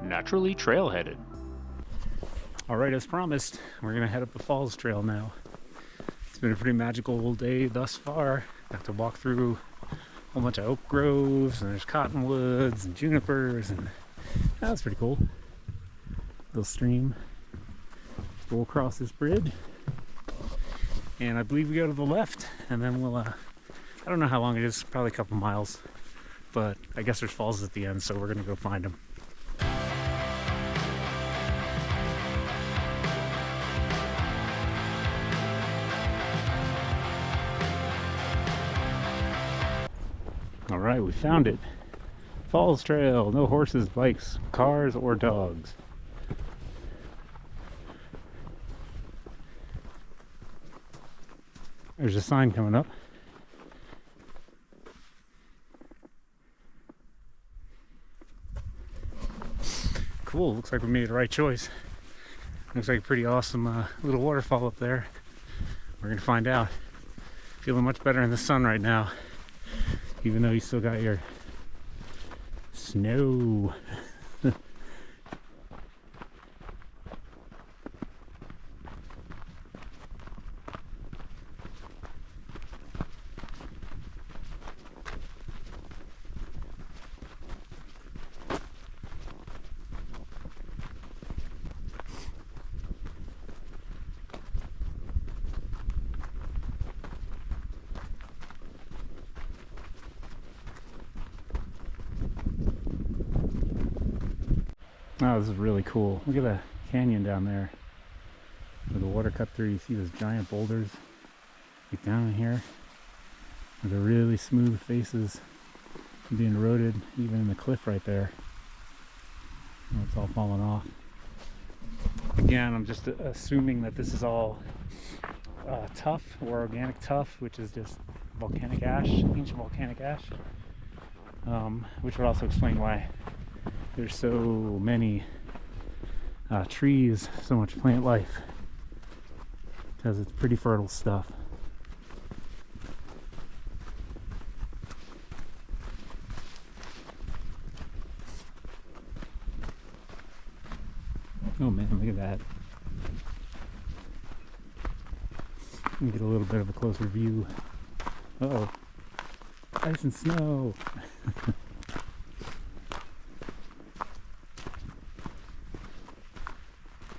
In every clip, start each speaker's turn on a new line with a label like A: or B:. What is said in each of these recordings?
A: naturally trailheaded.
B: All right, as promised, we're gonna head up the Falls Trail now. It's been a pretty magical day thus far. Got to walk through a whole bunch of oak groves, and there's cottonwoods and junipers, and that's pretty cool. Little stream. We'll cross this bridge, and I believe we go to the left, and then we'll, I don't know how long it is, probably a couple miles, but I guess there's falls at the end, so we're gonna go find them. All right, we found it. Falls Trail, no horses, bikes, cars, or dogs. There's a sign coming up. Cool, looks like we made the right choice. Looks like a pretty awesome little waterfall up there. We're gonna find out. Feeling much better in the sun right now, even though you still got your snow. Oh, this is really cool. Look at the canyon down there. Where the water cut through, you see those giant boulders. Get down in here. With the really smooth faces being eroded, even in the cliff right there. Oh, it's all falling off. Again, I'm just assuming that this is all tuff or organic tuff, which is just volcanic ash, ancient volcanic ash. Which would also explain why there's so many trees, so much plant life, because it's pretty fertile stuff. Oh man, look at that. Let me get a little bit of a closer view. Uh-oh, ice and snow.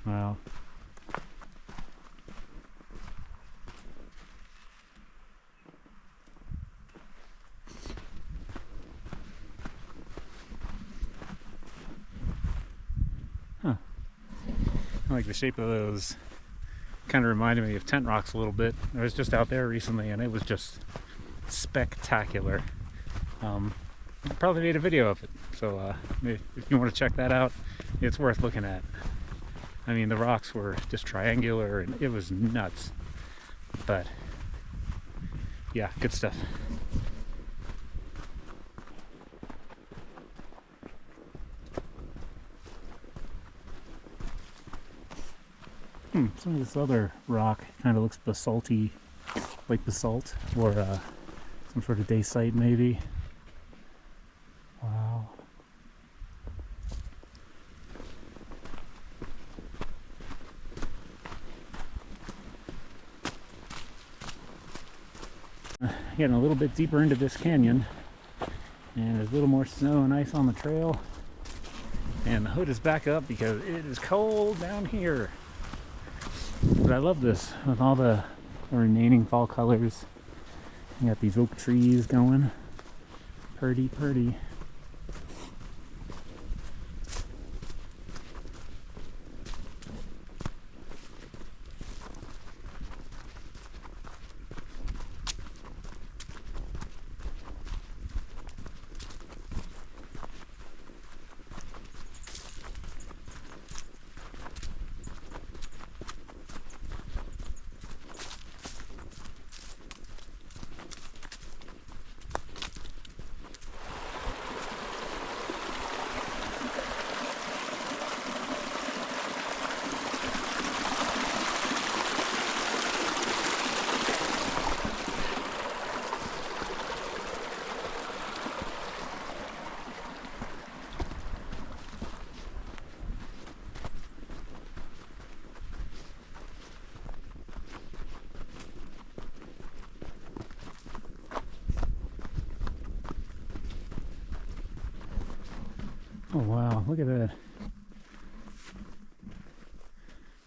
B: Wow. Huh. I like the shape of those. Kind of reminded me of tent rocks a little bit. I was just out there recently and it was just spectacular. I probably made a video of it, so if you want to check that out, it's worth looking at. I mean, the rocks were just triangular and it was nuts. But yeah, good stuff. Some of this other rock kind of looks basalty, like basalt, or some sort of dacite maybe. Wow. Getting a little bit deeper into this canyon, and there's a little more snow and ice on the trail, and the hood is back up because it is cold down here. But I love this with all the remaining fall colors. You got these oak trees going, pretty. Oh wow, look at that.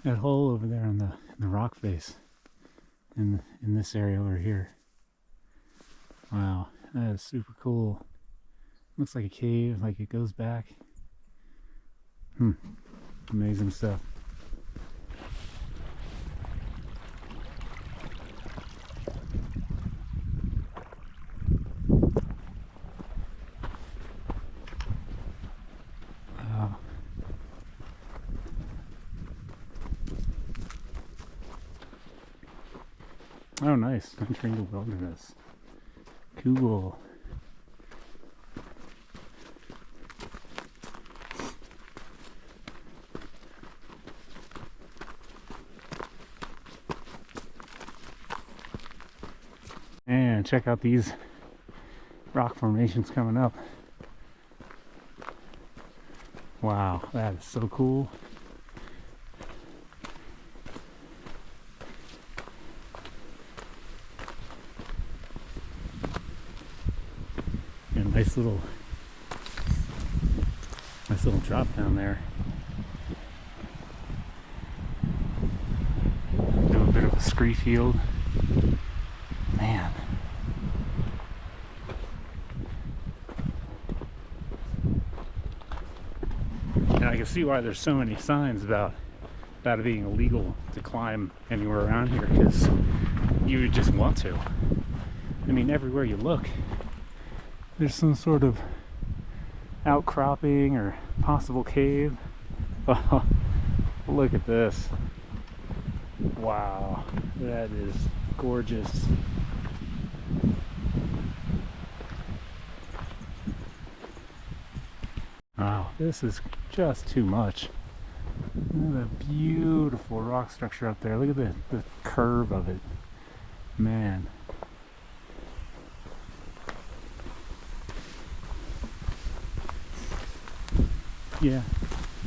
B: That hole over there in the rock face in this area over here. Wow, that is super cool. Looks like a cave, like it goes back. Amazing stuff. Wow. Oh nice, entering the wilderness. Cool. And check out these rock formations coming up. Wow, that is so cool. And a nice little drop down there. Do a bit of a scree field. Man. And I can see why there's so many signs about it being illegal to climb anywhere around here, because you would just want to. I mean, everywhere you look, there's some sort of outcropping or possible cave. Oh, look at this. Wow, that is gorgeous. Wow, this is just too much. Look at the beautiful rock structure up there. Look at the curve of it. Man. Yeah,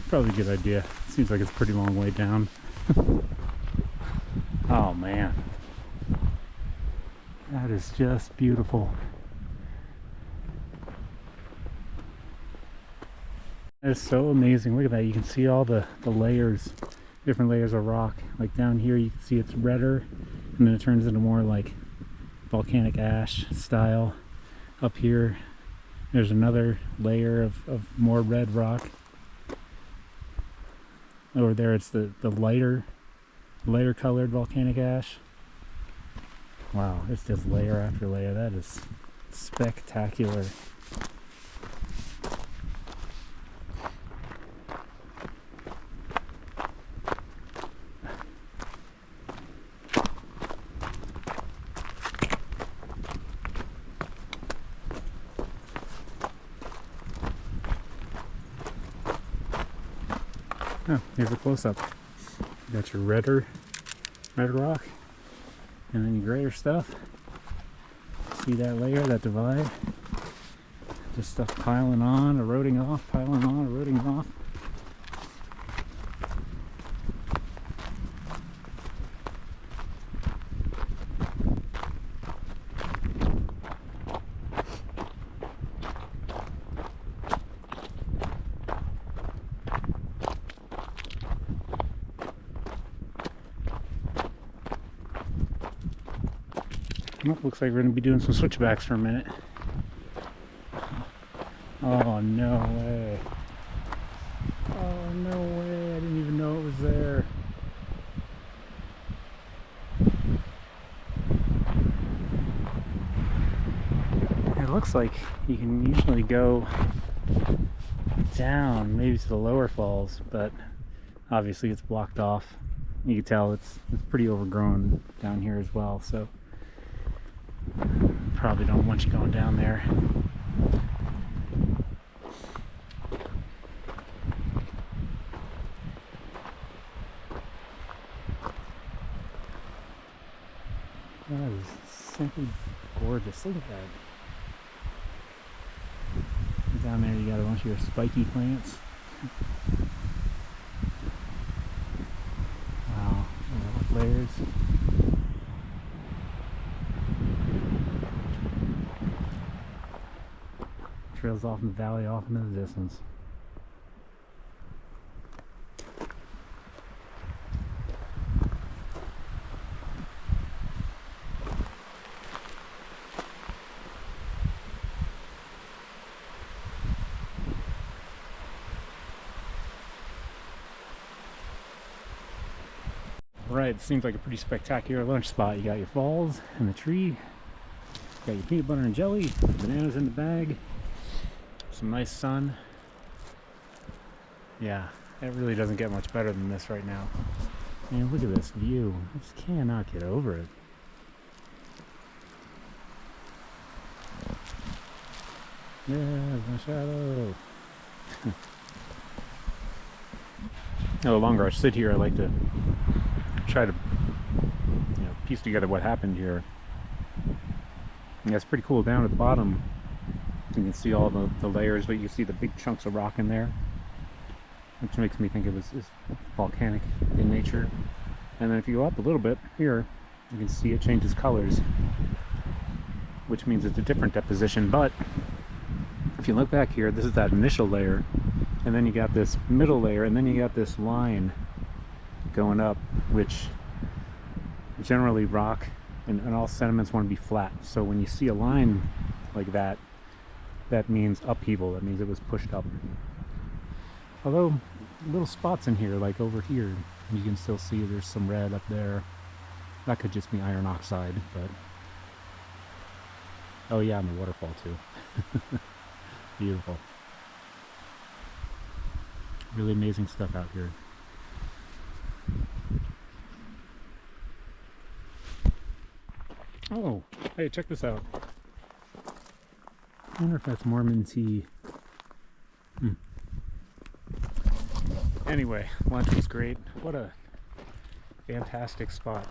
B: probably a good idea. Seems like it's a pretty long way down. Oh man. That is just beautiful. That is so amazing. Look at that. You can see all the layers, different layers of rock. Like down here you can see it's redder, and then it turns into more like volcanic ash style. Up here there's another layer of more red rock. Over there it's the lighter colored volcanic ash. Wow, it's just layer after layer. That is spectacular. Oh, here's a close-up. You got your red rock, and then your grayer stuff. See that layer, that divide? Just stuff piling on, eroding off, piling on, eroding off. Oh, looks like we're going to be doing some switchbacks for a minute. Oh, no way. Oh, no way. I didn't even know it was there. It looks like you can usually go down, maybe to the lower falls, but obviously it's blocked off. You can tell it's pretty overgrown down here as well, so probably don't want you going down there. That is simply gorgeous. Look at that. Down there you got a bunch of your spiky plants. Wow, layers. Trails off in the valley, off into the distance. Right, it seems like a pretty spectacular lunch spot. You got your falls and the tree, you got your peanut butter and jelly, bananas in the bag, some nice sun. Yeah, it really doesn't get much better than this right now. Man, look at this view. I just cannot get over it. Yeah, my shadow. The longer I sit here, I like to try to, piece together what happened here. Yeah, it's pretty cool. Down at the bottom, you can see all the layers, but you see the big chunks of rock in there, which makes me think it was volcanic in nature. And then if you go up a little bit here, you can see it changes colors, which means it's a different deposition. But if you look back here, this is that initial layer, and then you got this middle layer, and then you got this line going up, which generally rock and all sediments want to be flat. So when you see a line like that, that means upheaval. That means it was pushed up. Although little spots in here, like over here, you can still see there's some red up there. That could just be iron oxide, but oh yeah, and the waterfall too. Beautiful. Really amazing stuff out here. Oh, hey, check this out. I wonder if that's Mormon tea. Anyway, lunch was great. What a fantastic spot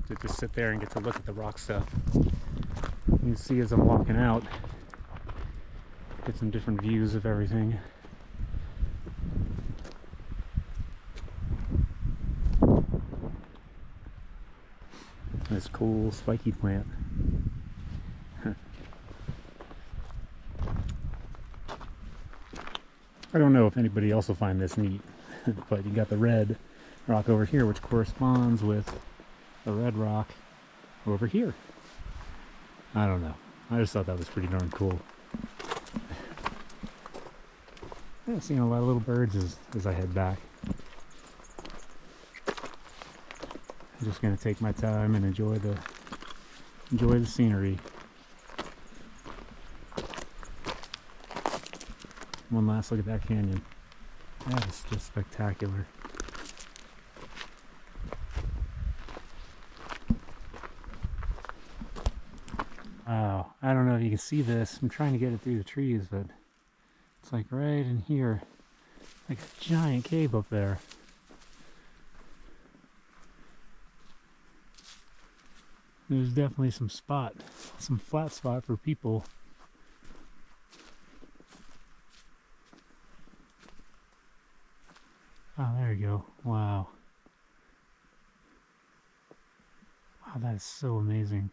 B: to just sit there and get to look at the rock stuff. You can see as I'm walking out, get some different views of everything. This cool spiky plant. I don't know if anybody else will find this neat, but you got the red rock over here, which corresponds with the red rock over here. I don't know. I just thought that was pretty darn cool. I'm seeing a lot of little birds as I head back. I'm just gonna take my time and enjoy the scenery. One last look at that canyon. That is just spectacular. Wow, I don't know if you can see this. I'm trying to get it through the trees, but it's like right in here, like a giant cave up there. There's definitely some flat spot for people. Oh, there you go. Wow. Wow, that is so amazing.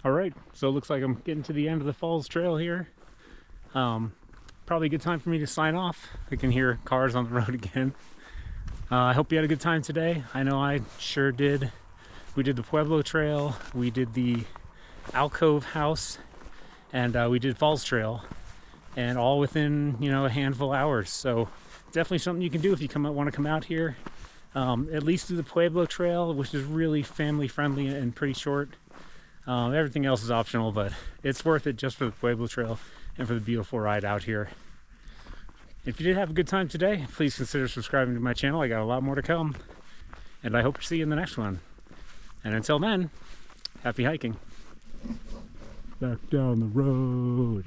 B: Alright, so it looks like I'm getting to the end of the Falls Trail here. Probably a good time for me to sign off. I can hear cars on the road again. I hope you had a good time today. I know I sure did. We did the Pueblo Trail, we did the Alcove House, and we did Falls Trail, and all within, a handful of hours. So definitely something you can do if you want to come out here. At least do the Pueblo Trail, which is really family friendly and pretty short. Everything else is optional, but it's worth it just for the Pueblo Trail and for the beautiful ride out here. If you did have a good time today, please consider subscribing to my channel. I got a lot more to come, and I hope to see you in the next one. And until then, happy hiking. Back down the road.